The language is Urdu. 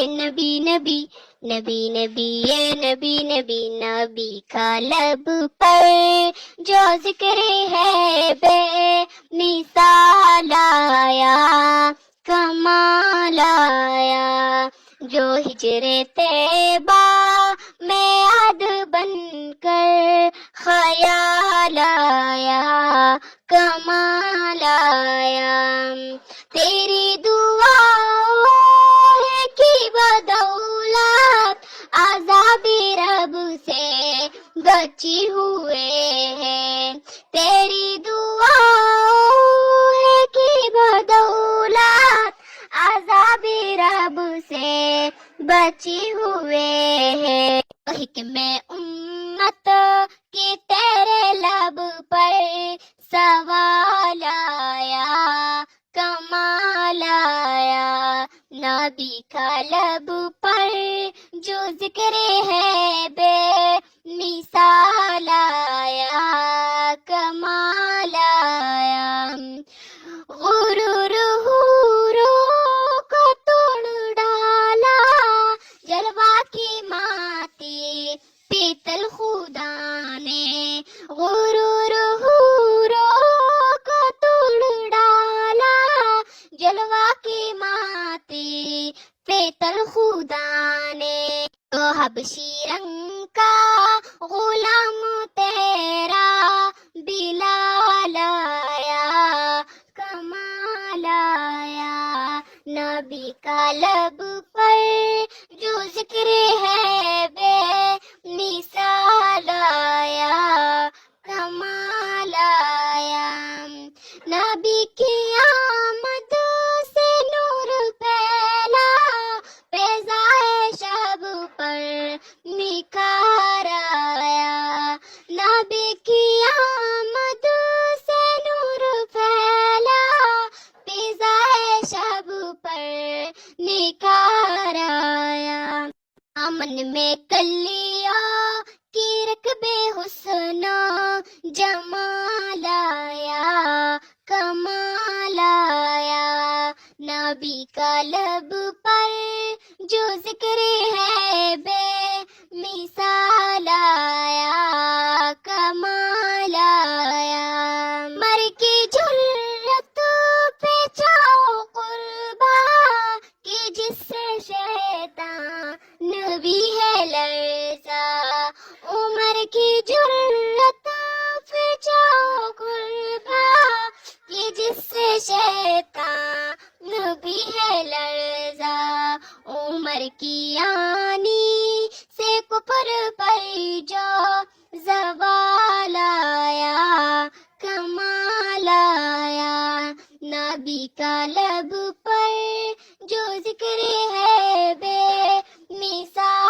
نبی نبی نبی نبی اے نبی نبی نبی کا لب پر جو ذکر ہے بے مثال آیا کمال آیا، جو ہجر طیبہ میں یاد بن کر خیال آیا کمال آیا، تیری دعاؤں کی بدولت عذاب رب سے بچی ہوئے ہیں، تیری دعاؤں کی بدولت عذاب رب سے بچی ہوئے ہیں، حکم امت کی تیرے لب پر سوال آیا کمال آیا، نبی کا لب پر جو ذکر ہے بے مثال آیا کمال آیا، غرور حوروں کو توڑ ڈالا، جلوہ کی ماتی پیتل خدا نے، غرور حوروں کو توڑ ڈالا، جلوہ کی ماتی پیتل خدا نے، تو حبشی رنگ کا غلام تیرا بلال آیا کمال آیا، نبی کا لب پر جو ذکر ہے بے مثال آیا کمال آیا، نبی کی آمد سے نور پھیلا، فضائے شب پر نکھار آیا، نبی کی آمد سے نور پھیلا، فضائے شب پر نکھار آیا، امن میں کلیا کی رکب حسن جمال آیا کمال آیا، نبی کا لب پر جو ذکر ہے بے مثال آیا کمال آیا، مر کی جرت پہ جاؤ قربا کہ جس سے شیطان بھی ہے لرزا، عمر کی جرت پہ جاؤ قربا کہ جس سے شیطان بھی ہے لرزا، عمر کی آنی سے کفر پر جو زوال آیا کمال آیا، نبی کا لب پر جو ذکر ہے بے مثال